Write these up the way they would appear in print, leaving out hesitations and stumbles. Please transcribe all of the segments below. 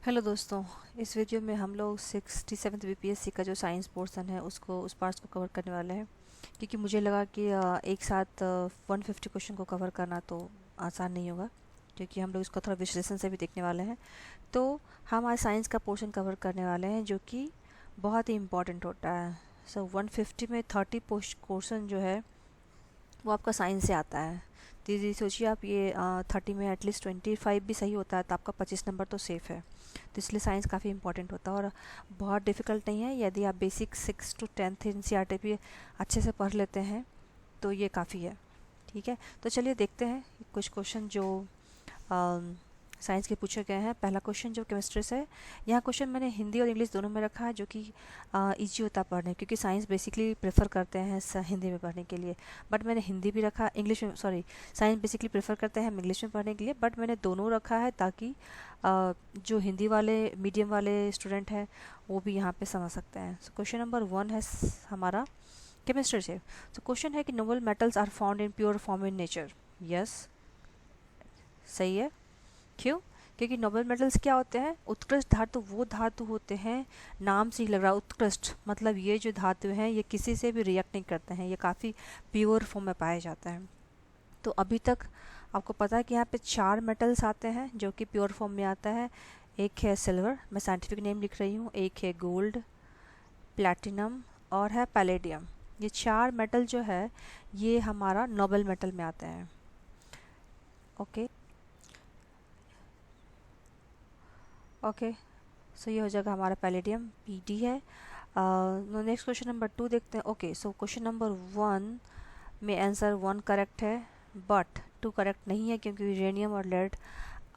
Hello दोस्तों। इस video में हम लोग 67th बीपीएससी का जो साइंस पोर्शन है उसको उस पार्ट्स को कवर करने वाले हैं, क्योंकि मुझे लगा कि एक साथ 150 क्वेश्चन को कवर करना तो आसान नहीं होगा, क्योंकि हम लोग इसको थोड़ा विश्लेषण से भी देखने वाले हैं। तो हम आज साइंस का पोर्शन कवर करने वाले हैं जो कि बहुत ही इम्पॉर्टेंट होता है। 150 में 30 क्वेश्चन जो है वो आपका साइंस से आता है। दीदी सोचिए आप, ये 30 में एटलीस्ट 25 भी सही होता है तो आपका 25 नंबर तो सेफ़ है। तो इसलिए साइंस काफ़ी इंपॉर्टेंट होता है और बहुत डिफ़िकल्ट नहीं है। यदि आप बेसिक 6 to 10th एनसीईआरटी भी अच्छे से पढ़ लेते हैं तो ये काफ़ी है। ठीक है, तो चलिए देखते हैं कुछ क्वेश्चन जो साइंस के पूछे गए हैं। पहला क्वेश्चन जो केमिस्ट्री से है, यहाँ क्वेश्चन मैंने हिंदी और इंग्लिश दोनों में रखा है, जो कि ईजी होता है पढ़ने, क्योंकि साइंस बेसिकली प्रेफर करते हैं हिंदी में पढ़ने के लिए। बट मैंने हिंदी भी रखा, इंग्लिश में, सॉरी, साइंस बेसिकली प्रेफर करते हैं हम इंग्लिश में पढ़ने के लिए, बट मैंने दोनों रखा है ताकि जो हिंदी वाले मीडियम वाले स्टूडेंट हैं वो भी यहाँ पे समझ सकते हैं। सो क्वेश्चन नंबर 1 है हमारा केमिस्ट्री से। तो क्वेश्चन है कि noble metals are found in pure form in nature. Yes, सही है। क्यों? क्योंकि नोबल मेटल्स क्या होते हैं? उत्कृष्ट धातु वो धातु होते हैं, नाम से ही लग रहा है उत्कृष्ट, मतलब ये जो धातु हैं ये किसी से भी रिएक्ट नहीं करते हैं, ये काफ़ी प्योर फॉर्म में पाए जाते हैं। तो अभी तक आपको पता है कि यहाँ पे 4 मेटल्स आते हैं जो कि प्योर फॉर्म में आता है। एक है सिल्वर, मैं साइंटिफिक नेम लिख रही हूँ, एक है गोल्ड, प्लैटिनम और है पैलेडियम। ये 4 मेटल जो है ये हमारा नोबल मेटल में आते हैं। ओके ओके, सो ये हो जाएगा हमारा पैलेडियम, पीडी है। नेक्स्ट क्वेश्चन नंबर 2 देखते हैं। ओके, सो क्वेश्चन नंबर 1 में आंसर 1 करेक्ट है, बट 2 करेक्ट नहीं है, क्योंकि यूरेनियम और lead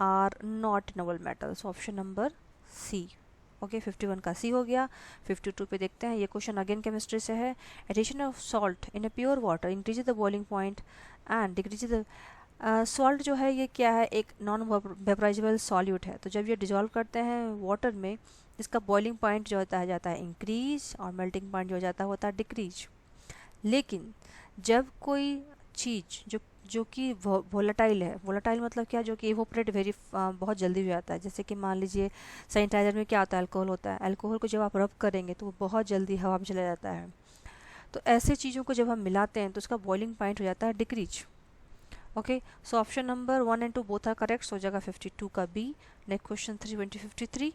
are not noble metals. Option number C. Okay, 51 का सी हो गया। 52 पे देखते हैं, ये क्वेश्चन अगेन केमिस्ट्री से है। Addition of salt in a pure water increase the boiling point and decrease the salt जो है ये क्या है? एक नॉन वेपराइजेबल सॉल्यूट है। तो जब ये डिजॉल्व करते हैं वाटर में, इसका बॉइलिंग पॉइंट जो होता है जाता है इंक्रीज और मेल्टिंग पॉइंट जो जाता है होता है डिक्रीज। लेकिन जब कोई चीज़ जो जो कि वोलेटाइल है, वोलेटाइल मतलब क्या? जो कि इवोपरेट वेरी बहुत जल्दी हो जाता है। जैसे कि मान लीजिए सैनिटाइजर में क्या होता है? अल्कोहल होता है। अल्कोहल को जब आप रब करेंगे तो वो बहुत जल्दी हवा में चला जाता है। तो ऐसे चीज़ों को जब हम मिलाते हैं तो उसका बॉइलिंग पॉइंट हो जाता है decrease. Okay, so option number 1 and 2 both are correct, हो जाएगा 52 का B. Next question 3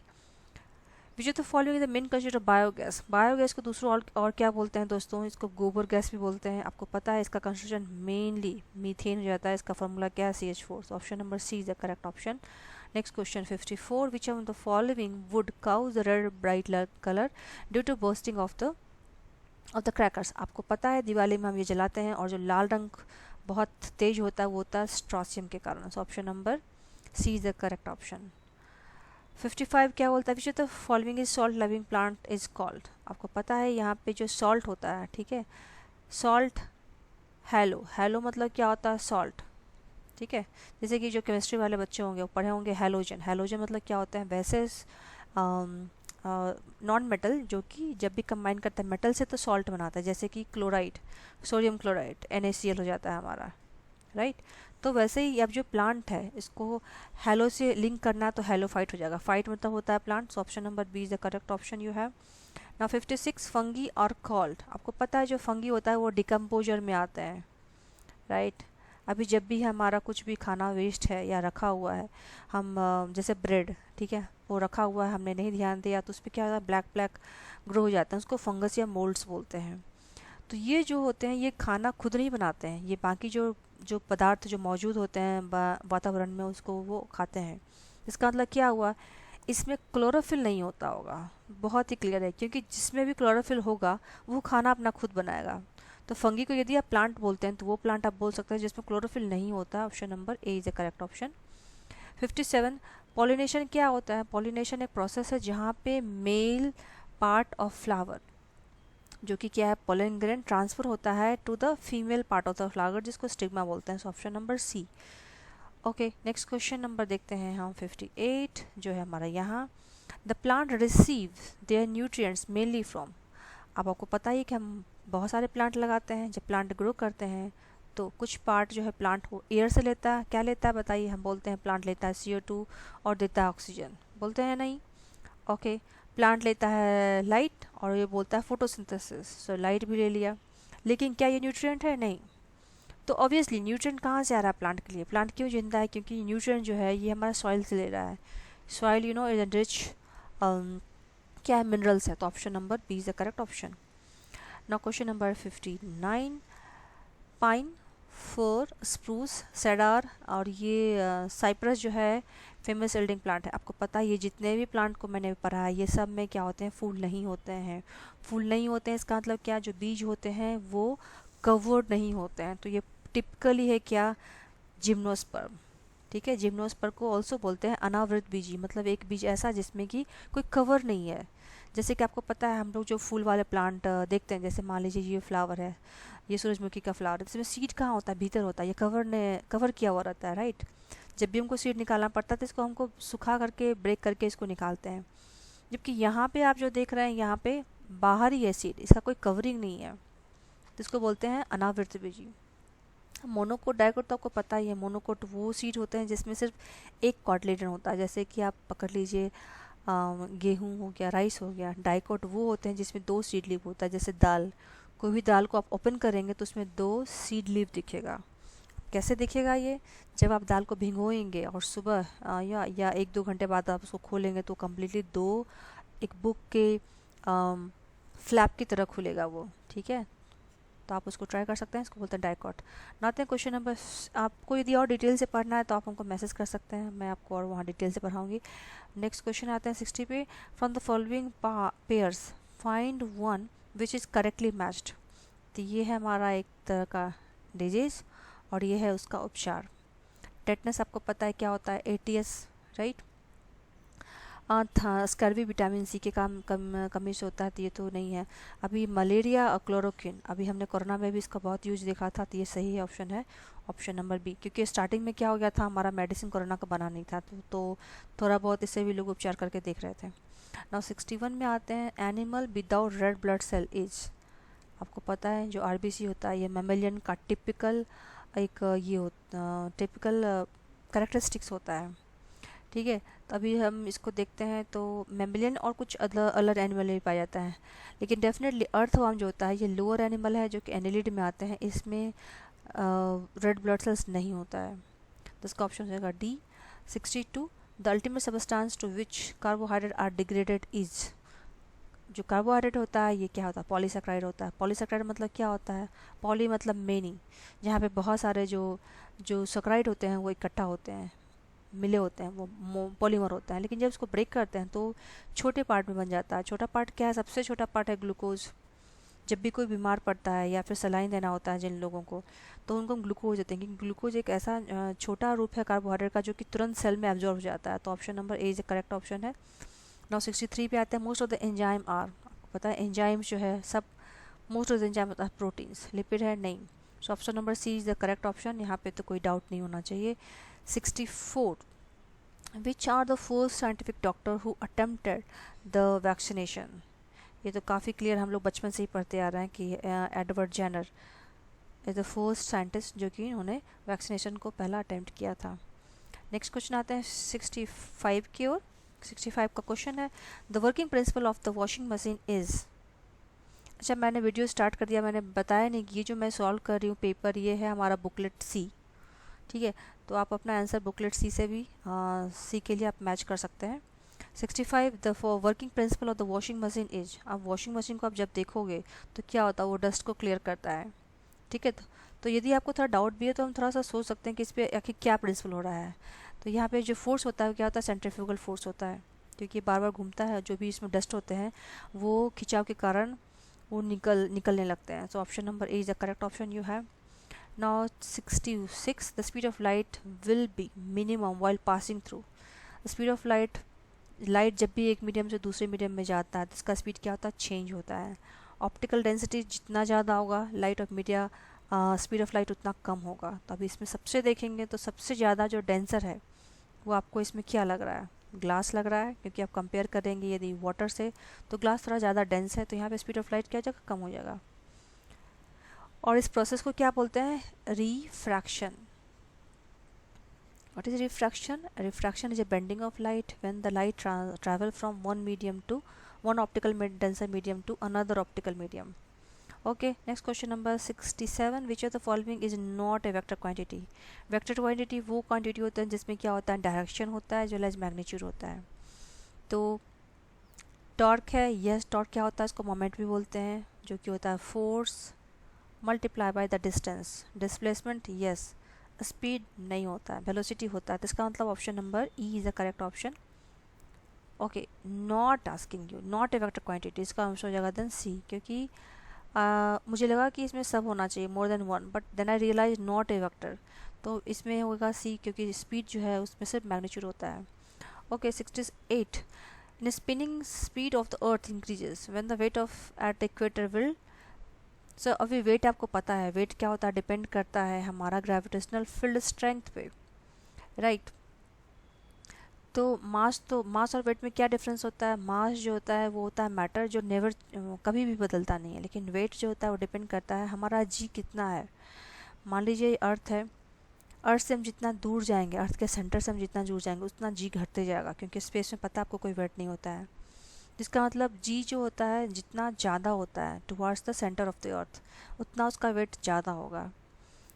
which of the following is the main constituent of biogas. Biogas को दूसरों और क्या बोलते हैं दोस्तों? इसको गोबर गैस भी बोलते हैं। आपको पता है इसका कंस्टिट्यूशन मेनली मीथेन हो जाता है। इसका फॉर्मूला क्या है? CH4। So option number C is the correct option. Next question 54 which of the following would cause the red bright colour due to bursting of the crackers. आपको पता है दिवाली में हम ये जलाते हैं और जो लाल रंग बहुत तेज होता है वो होता है स्ट्रॉसियम के कारण। So option number C is the correct option. 55 क्या बोलता है? Which of the following is salt loving plant is called. आपको पता है यहाँ पे जो सॉल्ट होता है, ठीक है, सॉल्ट हैलो, हैलो मतलब क्या होता है? सॉल्ट। ठीक है, जैसे कि जो केमिस्ट्री वाले बच्चे होंगे वो पढ़े होंगे हैलोजन। हैलोजन मतलब क्या होता है? वैसे नॉन मेटल जो कि जब भी कंबाइन करता है मेटल से तो सॉल्ट बनाता है, जैसे कि क्लोराइड, सोडियम क्लोराइड NaCl हो जाता है हमारा, राइट। तो वैसे ही अब जो प्लांट है इसको हेलो से लिंक करना है तो हेलोफाइट हो जाएगा। फाइट मतलब होता है plant. So option number B is the correct option you have. Now 56 fungi और कॉल्ड। आपको पता है जो फंगी होता है वो डिकम्पोजर में आता है, राइट। अभी जब भी हमारा कुछ भी खाना वेस्ट है या रखा हुआ है, हम जैसे ब्रेड, ठीक है, वो रखा हुआ है, हमने नहीं ध्यान दिया तो उस पर क्या होता है? ब्लैक ब्लैक ग्रो हो जाता है, उसको फंगस या मोल्ड्स बोलते हैं। तो ये जो होते हैं ये खाना खुद नहीं बनाते हैं, ये बाकी जो जो पदार्थ जो मौजूद होते हैं वातावरण में उसको वो खाते हैं। इसका मतलब क्या हुआ? इसमें क्लोरोफिल नहीं होता होगा। बहुत ही क्लियर है, क्योंकि जिसमें भी क्लोरोफिल होगा वो खाना अपना खुद बनाएगा। तो फंगी को यदि आप प्लांट बोलते हैं तो वो प्लांट आप बोल सकते हैं जिसमें क्लोरोफिल नहीं होता। Option number A is the correct option. 57 pollination क्या होता है? पॉलिनेशन एक प्रोसेस है जहाँ पे मेल पार्ट ऑफ फ्लावर जो कि क्या है? पोलन ग्रेन ट्रांसफर होता है to the female part of the flower, जिसको स्टिग्मा बोलते हैं। Option number C. Okay, next question number देखते हैं हम 58 जो है हमारा यहाँ। The plant receive their nutrients mainly from. अब आपको पता ही कि हम बहुत सारे प्लांट लगाते हैं, जब प्लांट ग्रो करते हैं तो कुछ पार्ट जो है प्लांट वो एयर से लेता है, क्या लेता है बताइए, हम बोलते हैं प्लांट लेता है CO2 और देता है ऑक्सीजन, बोलते हैं नहीं। ओके, प्लांट लेता है लाइट और ये बोलता है फोटोसिंथेसिस, सो लाइट भी ले लिया। लेकिन क्या ये न्यूट्रिएंट है? नहीं। तो ऑब्वियसली न्यूट्रिएंट कहाँ से आ रहा है प्लांट के लिए? प्लांट क्यों जिंदा है? क्योंकि न्यूट्रिएंट जो है ये हमारा सॉइल से ले रहा है। Soil you know is rich क्या है? मिनरल्स है। तो option number B is the correct option. Now question number 59, pine, fir, spruce, cedar और ये साइप्रस जो है फेमस यील्डिंग प्लांट है। आपको पता है ये जितने भी प्लांट को मैंने पढ़ा है ये सब में क्या होते हैं? फूल नहीं होते हैं। फूल नहीं होते हैं इसका मतलब क्या? जो बीज होते हैं वो कवर्ड नहीं होते हैं। तो ये टिपिकली है क्या? जिम्नोस्पर्म। ठीक है, जिम्नोस्पर्म को ऑल्सो बोलते हैं अनावृत बीजी, मतलब एक बीज ऐसा जिसमें कि कोई कवर नहीं है। जैसे कि आपको पता है हम लोग जो फूल वाले प्लांट देखते हैं, जैसे मान लीजिए ये फ्लावर है, ये सूरजमुखी का फ्लावर है, इसमें सीड कहाँ होता है? भीतर होता है, ये कवर किया हुआ रहता है, राइट। जब भी हमको सीड निकालना पड़ता है तो इसको हमको सुखा करके ब्रेक करके इसको निकालते हैं। जबकि यहाँ पे आप जो देख रहे हैं यहाँ पे बाहर ही है सीड, इसका कोई कवरिंग नहीं है, तो इसको बोलते हैं अनावृत बीजी। मोनोकोट डाइकोट तो आपको पता ही है, मोनोकोट वो सीड होते हैं जिसमें सिर्फ एक कॉटलेडन होता है, जैसे कि आप पकड़ लीजिए गेहूं हो गया, राइस हो गया। डाइकोट वो होते हैं जिसमें 2 सीड लीव होता है, जैसे दाल, कोई भी दाल को आप ओपन करेंगे तो उसमें 2 सीड लीव दिखेगा। कैसे दिखेगा ये? जब आप दाल को भिगोएंगे और सुबह या 1-2 घंटे बाद आप उसको खोलेंगे तो कम्प्लीटली 2 एक बुक के फ्लैप की तरह खुलेगा वो, ठीक है। तो आप उसको ट्राई कर सकते हैं, इसको बोलते हैं डाइकॉट। नाते हैं क्वेश्चन नंबर, आपको यदि और डिटेल से पढ़ना है तो आप हमको मैसेज कर सकते हैं, मैं आपको और वहाँ डिटेल से पढ़ाऊँगी। नेक्स्ट क्वेश्चन आते हैं 60 पे, from the following pairs find one which is correctly matched. तो ये है हमारा एक तरह का डिजीज़ और ये है उसका उपचार। टेटनस आपको पता है क्या होता है? ATS, right. था स्कर्वी विटामिन सी के कमी से होता है, तो ये तो नहीं है। अभी मलेरिया और क्लोरोक्विन, अभी हमने कोरोना में भी इसका बहुत यूज देखा था, तो ये सही ऑप्शन है, ऑप्शन नंबर बी। क्योंकि स्टार्टिंग में क्या हो गया था, हमारा मेडिसिन कोरोना का बना नहीं था, तो थोड़ा बहुत इससे भी लोग उपचार करके देख रहे थे। नाउ 61 में आते हैं, animal without red blood cell is. आपको पता है जो RBC होता है ये मैमेलियन का टिपिकल एक ये टिपिकल करेक्टरिस्टिक्स होता है, ठीक है। तो अभी हम इसको देखते हैं तो मैमेलियन और कुछ अलग एनिमल में पाया जाता है, लेकिन डेफिनेटली अर्थवर्म जो होता है ये लोअर एनिमल है जो कि एनिलिड में आते हैं, इसमें रेड ब्लड सेल्स नहीं होता है, तो इसका ऑप्शन हो जाएगा D. 62, the ultimate substance to which carbohydrate are degraded is. जो कार्बोहाइड्रेट होता है ये क्या होता है? पॉलीसेक्राइड होता है। पॉलीसेक्राइड मतलब क्या होता है? पॉली मतलब मेनी, जहाँ पे बहुत सारे जो सेक्राइड होते हैं वो इकट्ठा होते हैं, मिले होते हैं, वो पॉलीमर होता है। लेकिन जब इसको ब्रेक करते हैं तो छोटे पार्ट में बन जाता है। छोटा पार्ट क्या है? सबसे छोटा पार्ट है ग्लूकोज। जब भी कोई बीमार पड़ता है या फिर सलाइन देना होता है जिन लोगों को, तो उनको ग्लूकोज देते हैं, क्योंकि ग्लूकोज एक ऐसा छोटा रूप है कार्बोहाइड्रेट का जो कि तुरंत सेल में एब्जॉर्ब हो जाता है। तो option number A is correct option है। नाउ 63 पे आते हैं, most of the enzyme are. आपको पता है एंजाइम जो है सब, मोस्ट ऑफ द एंजाइम होता है प्रोटीन्स, लिपिड है नहीं। So option number C is the correct option, यहाँ पे तो कोई डाउट नहीं होना चाहिए। 64, which are the first scientific doctor who attempted the vaccination. ये तो काफ़ी क्लियर, हम लोग बचपन से ही पढ़ते आ रहे हैं कि Edward Jenner is the first scientist जो कि उन्होंने वैक्सीनेशन को पहला अटेम्प्ट किया था। नेक्स्ट क्वेश्चन आते हैं 65 की ओर। 65 का क्वेश्चन है, the working principle of the washing machine is. अच्छा, मैंने वीडियो स्टार्ट कर दिया, मैंने बताया नहीं कि ये जो मैं सॉल्व कर रही हूँ पेपर, ये है हमारा बुकलेट सी, ठीक है। तो आप अपना आंसर बुकलेट सी से भी सी के लिए आप मैच कर सकते हैं। 65, the for working principle of the washing machine is. अब वॉशिंग मशीन को आप जब देखोगे तो क्या होता है, वो डस्ट को क्लियर करता है, ठीक है। तो यदि आपको थोड़ा डाउट भी है तो हम थोड़ा सा सोच सकते हैं कि इस पर आखिर क्या प्रिंसिपल हो रहा है। तो यहाँ पे जो फोर्स होता है क्या होता है? सेंट्रीफ्यूगल फोर्स होता है, क्योंकि बार बार घूमता है, जो भी इसमें डस्ट होते हैं वो खिंचाव के कारण वो निकलने लगते हैं। सो option number A is the correct option you have. Now 66, the speed of light will be minimum while passing through. Speed of light जब भी एक मीडियम से दूसरे मीडियम में जाता है तो इसका स्पीड क्या होता है? चेंज होता है। ऑप्टिकल डेंसिटी जितना ज़्यादा होगा light of media, speed of light उतना कम होगा। तो अभी इसमें सबसे देखेंगे तो सबसे ज़्यादा जो डेंसर है वो आपको इसमें क्या लग रहा है? ग्लास लग रहा है, क्योंकि आप कंपेयर करेंगे यदि वाटर से तो ग्लास थोड़ा ज़्यादा डेंस है, तो यहाँ पे स्पीड ऑफ लाइट क्या हो जाएगा? कम हो जाएगा। और इस प्रोसेस को क्या बोलते हैं? Refraction. What is refraction? Refraction is a bending of light when the light travel from one optical denser medium to another optical medium. Okay, next question number 67. Which of the following is not a vector quantity? Vector quantity वो quantity होता है जिसमें क्या होता है? Direction होता है, जो लेस मैग्नीट्यूड होता है. तो टॉर्क है, यस. टॉर्क क्या होता है? इसको मोमेंट भी बोलते हैं, जो कि होता है force multiply by the distance. Displacement, yes. Speed नहीं होता है, वेलोसिटी होता है. तो इसका मतलब option number E is the correct option. Okay, not asking you, not a vector quantity, इसका आंसर हो जाएगा देन सी. क्योंकि मुझे लगा कि इसमें सब होना चाहिए, more than one, but then I realize not a vector, तो इसमें होगा सी, क्योंकि स्पीड जो है उसमें सिर्फ मैग्नीट्यूड होता है. Okay, 68. In spinning speed of the earth increases when the weight of at the equator will. So अभी वेट आपको पता है, वेट क्या होता है? डिपेंड करता है हमारा ग्रेविटेशनल फील्ड स्ट्रेंथ पे, राइट. तो मास और वेट में क्या डिफरेंस होता है? मास जो होता है वो होता है मैटर, जो नेवर कभी भी बदलता नहीं है. लेकिन वेट जो होता है वो डिपेंड करता है हमारा जी कितना है. मान लीजिए अर्थ है, अर्थ से हम जितना दूर जाएंगे, अर्थ के सेंटर से हम जितना दूर जाएंगे, उतना जी घटते जाएगा, क्योंकि स्पेस में पता है आपको कोई वेट नहीं होता है. जिसका मतलब जी जो होता है जितना ज़्यादा होता है towards the centre of the अर्थ, उतना उसका वेट ज़्यादा होगा.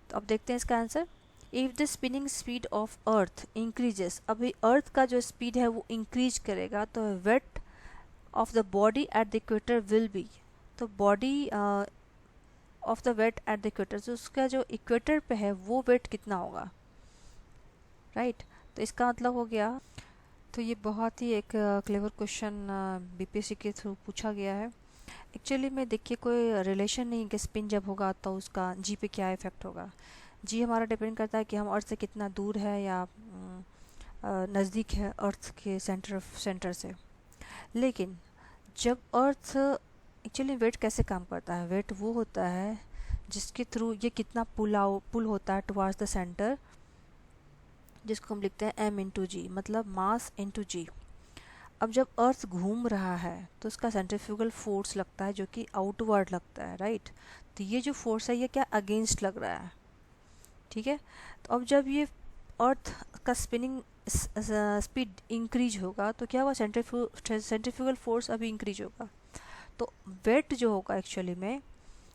तो अब देखते हैं इसका answer. If the spinning speed of earth increases, अभी अर्थ का जो स्पीड है वो इंक्रीज करेगा, तो weight of the body at the equator will be. तो body of the weight at the equator, तो उसका जो इक्वेटर पे है वो वेट कितना होगा, राइट. तो इसका मतलब हो गया. तो ये बहुत ही एक क्लेवर क्वेश्चन बीपीएससी के थ्रू पूछा गया है. एक्चुअली में देखिए कोई रिलेशन नहीं कि स्पिन जब होगा तो उसका जी पे क्या इफ़ेक्ट होगा. जी हमारा डिपेंड करता है कि हम अर्थ से कितना दूर है या नज़दीक है अर्थ के सेंटर से. लेकिन जब अर्थ एक्चुअली वेट कैसे काम करता है? वेट वो होता है जिसके थ्रू ये कितना पुल होता है टुवार्ड्स द सेंटर, जिसको हम लिखते हैं m इंटू जी, मतलब मास इंटू जी. अब जब अर्थ घूम रहा है तो उसका सेंट्रीफ्यूगल फोर्स लगता है, जो कि आउटवर्ड लगता है, राइट. तो ये जो फोर्स है ये क्या अगेंस्ट लग रहा है, ठीक है. तो अब जब ये अर्थ का स्पिनिंग स्पीड इंक्रीज होगा तो क्या होगा? सेंट्रीफ्यूगल फोर्स अभी इंक्रीज होगा, तो वेट जो होगा एक्चुअली में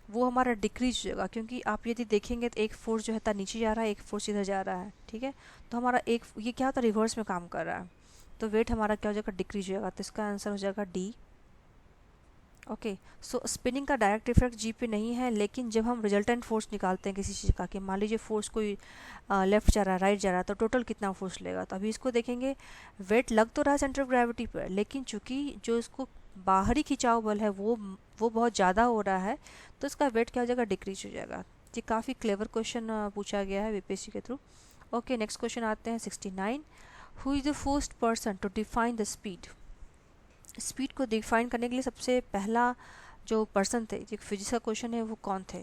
वो हमारा डिक्रीज होगा. क्योंकि आप यदि देखेंगे तो एक फोर्स जो है नीचे जा रहा है, एक फोर्स इधर जा रहा है, ठीक है. तो हमारा एक ये क्या होता है? रिवर्स में काम कर रहा है, तो वेट हमारा क्या हो जाएगा? डिक्रीज हो जाएगा. तो इसका आंसर हो जाएगा डी. ओके, सो स्पिनिंग का डायरेक्ट इफेक्ट जी पे नहीं है, लेकिन जब हम रिजल्टेंट फोर्स निकालते हैं किसी चीज़ का, कि मान लीजिए फोर्स कोई लेफ्ट जा रहा है, राइट जा रहा है, तो टोटल कितना फोर्स लेगा. तो अभी इसको देखेंगे, वेट लग तो रहा है सेंटर ऑफ ग्रेविटी पर, लेकिन चूंकि जो इसको बाहरी खिंचाव बल है वो बहुत ज़्यादा हो रहा है, तो इसका वेट क्या हो जाएगा? डिक्रीज हो जाएगा. ये काफ़ी क्लेवर क्वेश्चन पूछा गया है बीपीएससी के थ्रू. ओके, नेक्स्ट क्वेश्चन आते हैं 69. Who is the first person to define the speed? Speed को डिफाइन करने के लिए सबसे पहला जो पर्सन थे, जो फिजिक्स का क्वेश्चन है, वो कौन थे?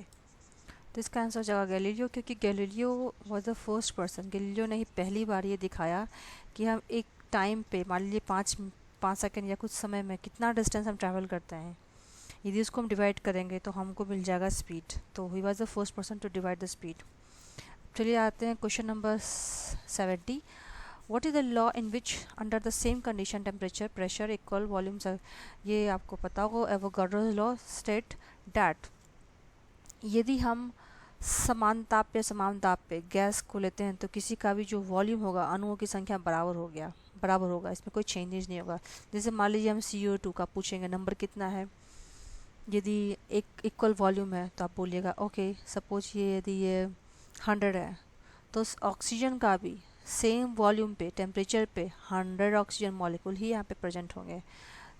तो इसका आंसर हो जाएगा गैलीलियो, क्योंकि Galileo was the first person. Galileo ने ही पहली बार ये दिखाया कि हम एक टाइम पे, मान लीजिए 5 सेकेंड या कुछ समय में कितना डिस्टेंस हम ट्रैवल करते हैं, यदि उसको हम डिवाइड करेंगे तो हमको मिल जाएगा स्पीड. तो he was the first person to divide the speed. चलिए आते हैं question number 70. What is the law in which under the same condition temperature, pressure, equal volumes are? ये आपको पता होगा. एवोगाड्रोस लॉ स्टेट दैट यदि हम समान ताप या समान दाब पे गैस को लेते हैं तो किसी का भी जो वॉल्यूम होगा, अणुओं की संख्या बराबर होगा, इसमें कोई चेंजेस नहीं होगा. जैसे मान लीजिए हम CO2 का पूछेंगे नंबर कितना है, यदि एक इक्वल वॉल्यूम है तो आप बोलिएगा ओके, सपोज ये यदि ये 100 है, तो ऑक्सीजन का भी सेम वॉल्यूम पे, टेम्परेचर पे 100 ऑक्सीजन मॉलिक्यूल ही यहाँ पे प्रेजेंट होंगे.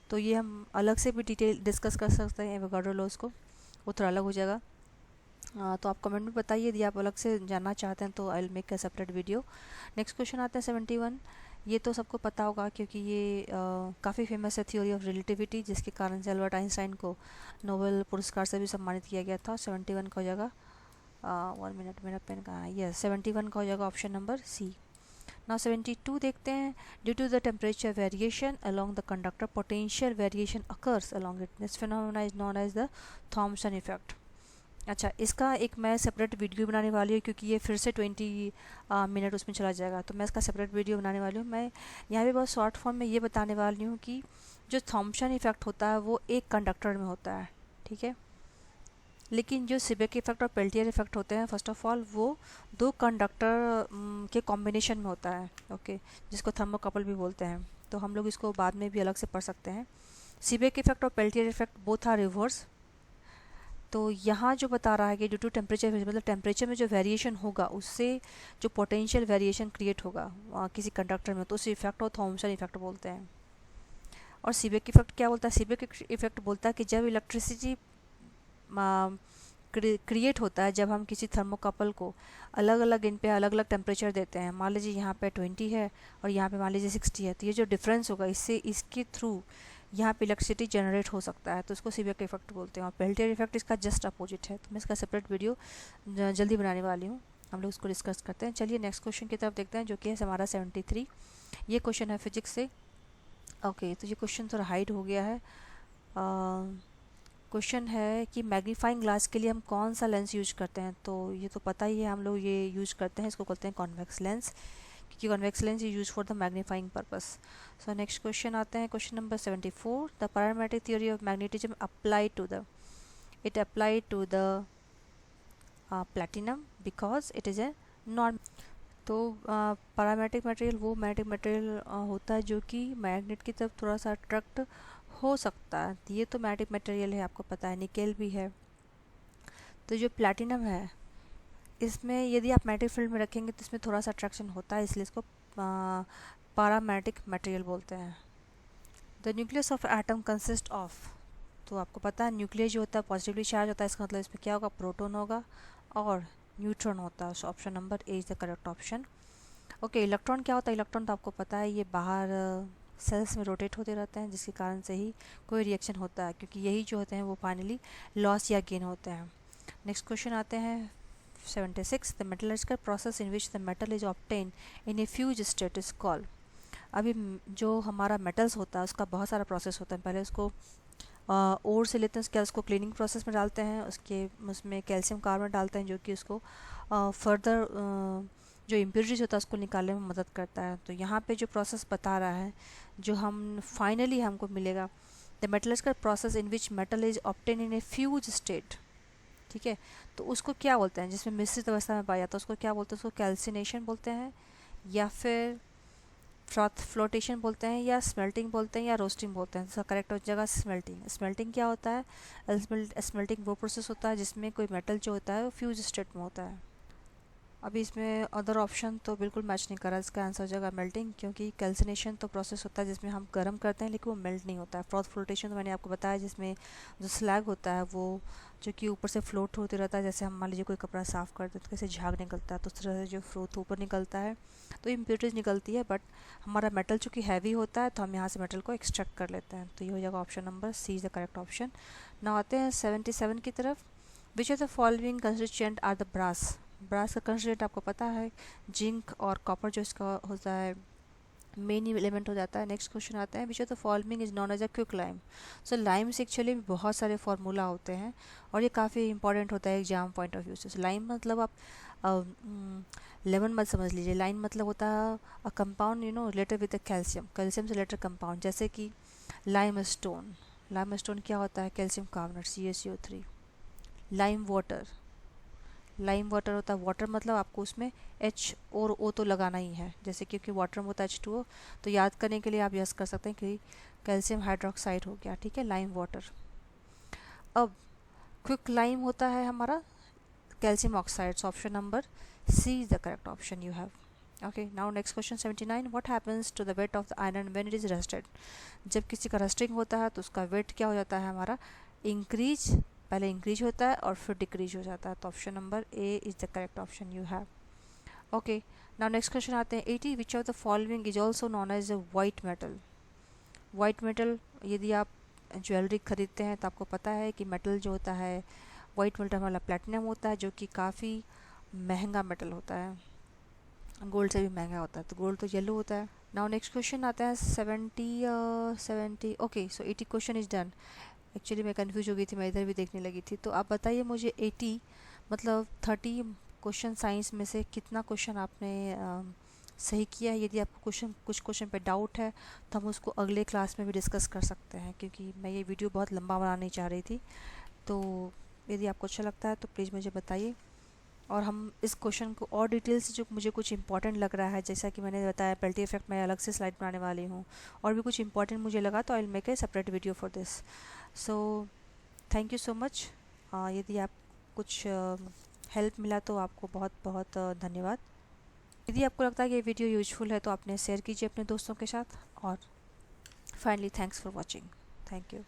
तो ये हम अलग से भी डिटेल डिस्कस कर सकते हैं एवोगाड्रो लॉज को, वो थोड़ा अलग हो जाएगा. तो आप कमेंट में बताइए यदि आप अलग से जानना चाहते हैं, तो I will make a separate video. Next question आता है 71. ये तो सबको पता होगा क्योंकि ये काफ़ी फेमस है, थ्योरी ऑफ रिलेटिविटी, जिसके कारण से एल्बर्ट आइंस्टाइन को नोबेल पुरस्कार से भी सम्मानित किया गया था. 71 का हो जाएगा 1 मिनट, मेरा पेन कहाँ है, यस 71 का हो जाएगा ऑप्शन नंबर सी. Now 72 देखते हैं. Due to the temperature variation along the conductor, potential variation occurs along it. This phenomena is known as the Thomson effect. अच्छा, इसका एक मैं सेपरेट वीडियो बनाने वाली हूँ, क्योंकि ये फिर से 20 मिनट उसमें चला जाएगा, तो मैं इसका सेपरेट वीडियो बनाने वाली हूँ। मैं यहाँ पे बहुत शॉर्ट फॉर्म में ये बताने वाली हूँ कि जो थॉम्पसन इफ़ेक्ट होता है वो एक कंडक्टर में होता है, ठीक है। लेकिन जो सीबेक इफ़ेक्ट और पेल्टियर इफ़ेक्ट होते हैं, फर्स्ट ऑफ ऑल वो दो कंडक्टर के कॉम्बिनेशन में होता है, ओके, जिसको थर्मोकपल भी बोलते हैं। तो हम लोग इसको बाद में भी अलग से पढ़ सकते हैं। सीबेक इफ़ेक्ट और Peltier effect both are reverse. तो यहाँ जो बता रहा है कि ड्यू टू टेम्परेचर, मतलब टेम्परेचर में जो वेरिएशन होगा उससे जो पोटेंशियल वेरिएशन क्रिएट होगा किसी कंडक्टर में, तो उस इफेक्ट को थॉम्पसन इफेक्ट बोलते हैं। और सीबेक इफेक्ट क्या बोलता है? सीबेक इफेक्ट बोलता है कि जब इलेक्ट्रिसिटी क्रिएट होता है, जब हम किसी थर्मोकपल को अलग अलग इन पे अलग अलग टेम्परेचर देते हैं, मान लीजिए यहाँ पे 20 है और यहाँ पे मान लीजिए 60 है, तो ये जो डिफरेंस होगा इससे इसके थ्रू यहाँ पे इलेक्ट्रिसिटी जनरेट हो सकता है, तो उसको सीबेक इफेक्ट बोलते हैं। और पेल्टियर इफेक्ट इसका जस्ट अपोजिट है। तो मैं इसका सेपरेट वीडियो जल्दी बनाने वाली हूँ, हम लोग उसको डिस्कस करते हैं। चलिए नेक्स्ट क्वेश्चन की तरफ देखते हैं, जो कि है हमारा 73। ये क्वेश्चन है फिजिक्स से। ओके, तो ये क्वेश्चन थोड़ा हाइड हो गया है। क्वेश्चन है कि मैग्नीफाइंग ग्लास के लिए हम कौन सा लेंस यूज करते हैं? तो ये तो पता ही है, हम लोग ये यूज करते हैं, इसको बोलते हैं कॉन्वेक्स लेंस, क्योंकि convex lens is use for the magnifying purpose. So next question आते हैं, question number 74। The parametric theory of magnetism apply to the platinum because it is a non. तो पैरामेट्रिक मटेरियल वो magnetic material होता है जो कि magnet की तरफ थोड़ा सा अट्रैक्ट हो सकता है। ये तो मैग्नेटिक मटेरियल है, आपको पता है, निकेल भी है। तो जो प्लैटिनम है, इसमें यदि आप मैग्नेटिक फील्ड में रखेंगे तो इसमें थोड़ा सा अट्रैक्शन होता है, इसलिए इसको पैरामैग्नेटिक मटेरियल बोलते हैं। The nucleus of atom consist of, तो आपको पता है न्यूक्लियस जो होता है पॉजिटिवली चार्ज होता है, इसका मतलब इसमें क्या होगा? प्रोटॉन होगा और न्यूट्रॉन होता है। सो option number A is the correct option. Okay, electron क्या होता है? इलेक्ट्रॉन तो आपको पता है, ये बाहर सेल्स में रोटेट होते रहते हैं, जिसके कारण से ही कोई रिएक्शन होता है, क्योंकि यही जो होते हैं वो फाइनली लॉस या गेन होते हैं। नेक्स्ट क्वेश्चन आते हैं 76। The metallurgical process in which the metal is obtain in A fuse state is called. अभी जो हमारा मेटल्स होता है उसका बहुत सारा प्रोसेस होता है। पहले उसको ओर से लेते हैं, उसके बाद उसको क्लीनिंग प्रोसेस में डालते हैं, उसमें कैल्शियम कार्बोनेट डालते हैं, जो कि उसको फर्दर जो इम्प्योरिटीज होता है उसको निकालने में मदद करता है। तो यहाँ पे जो प्रोसेस बता रहा है, जो हम फाइनली हमको मिलेगा, the metallurgical process in which metal is obtain in A fuse state, ठीक है। तो उसको क्या बोलते हैं? जिसमें मिश्रित अवस्था में पाया जाता है उसको क्या बोलते हैं? उसको कैल्सिनेशन बोलते हैं, या फिर फ्लोटेशन बोलते हैं, या स्मेल्टिंग बोलते हैं, या रोस्टिंग बोलते हैं। इसका करेक्ट हो जाएगा स्मेल्टिंग। स्मेल्टिंग क्या होता है? स्मेल्टिंग वो प्रोसेस होता है जिसमें कोई मेटल जो होता है वो फ्यूज स्टेट में होता है। अभी इसमें अदर ऑप्शन तो बिल्कुल मैच नहीं कर रहा, इसका आंसर हो जाएगा मेल्टिंग, क्योंकि कैल्सिनेशन तो प्रोसेस होता है जिसमें हम गर्म करते हैं लेकिन वो मेल्ट नहीं होता है। फ्रॉथ फ्लोटेशन तो मैंने आपको बताया, जिसमें जो स्लैग होता है वो जो कि ऊपर से फ्लोट होते रहता है, जैसे हम मान लीजिए कोई कपड़ा साफ़ करते हैं तो कैसे झाग निकलता है, तो उस तरह से जो फ्रोथ ऊपर निकलता है तो इम्प्योरिटीज निकलती है। बट हमारा मेटल चूँकि हैवी होता है तो हम यहाँ से मेटल को एक्सट्रैक्ट कर लेते हैं। तो ये हो जाएगा option number C is the correct option. ना आते हैं 77 की तरफ। Which of the following constituent are the brass. Brass का कंस्टिट्यूएंट आपको पता है, जिंक और कॉपर जो इसका होता है मेन एलिमेंट हो जाता है। नेक्स्ट क्वेश्चन आता है, which of the following is known as a quick lime. So lime से एक्चुअली बहुत सारे फार्मूला होते हैं और ये काफ़ी इंपॉर्टेंट होता है एग्जाम पॉइंट ऑफ व्यू से। लाइम मतलब आप लेमन मत समझ लीजिए, लाइम मतलब होता है a compound related with the calcium, calcium से रिलेटेड कंपाउंड, जैसे कि लाइम स्टोन। लाइम स्टोन क्या होता है? Calcium carbonate CaCO3। Lime water, lime water होता है, वाटर मतलब आपको उसमें H और O तो लगाना ही है, जैसे क्योंकि वाटर में होता है H2O, तो याद करने के लिए आप यस कर सकते हैं कि कैल्शियम हाइड्रोक्साइड हो गया, ठीक है, लाइम वाटर। अब क्विक लाइम होता है हमारा calcium oxide. Option number C is the correct option you have. Okay, now next question 79। What happens to the weight of the iron when it is rusted. जब किसी का rusting होता है तो उसका वेट क्या हो जाता है हमारा? इंक्रीज, पहले इंक्रीज होता है और फिर डिक्रीज हो जाता है। तो option number A is the correct option you have. Okay, now next question आते हैं 80। Which of the following is also known as a white metal. White metal, यदि आप ज्वेलरी खरीदते हैं तो आपको पता है कि मेटल जो होता है वाइट मेटल वाला प्लेटिनम होता है, जो कि काफ़ी महंगा मेटल होता है, गोल्ड से भी महंगा होता है। तो गोल्ड तो येलो होता है। नाउ नेक्स्ट क्वेश्चन आता है 70। Okay, so 80 question is done. Actually मैं कंफ्यूज हो गई थी, मैं इधर भी देखने लगी थी। तो आप बताइए मुझे 80 मतलब 30 क्वेश्चन साइंस में से कितना क्वेश्चन आपने सही किया है। यदि आपको कुछ क्वेश्चन पे डाउट है तो हम उसको अगले क्लास में भी डिस्कस कर सकते हैं, क्योंकि मैं ये वीडियो बहुत लंबा बनाने चाह रही थी। तो यदि आपको अच्छा लगता है तो प्लीज़ मुझे बताइए, और हम इस क्वेश्चन को और डिटेल से, जो मुझे कुछ इंपॉर्टेंट लग रहा है, जैसा कि मैंने बताया पेल्टी इफेक्ट, मैं अलग से स्लाइड बनाने वाली हूँ, और भी कुछ इंपॉर्टेंट मुझे लगा तो I will make a separate video for this. So thank you so much. यदि आप कुछ हेल्प मिला तो आपको बहुत बहुत धन्यवाद। यदि आपको लगता है कि ये वीडियो यूजफुल है तो आपने शेयर कीजिए अपने दोस्तों के साथ। और finally thanks for watching. Thank you.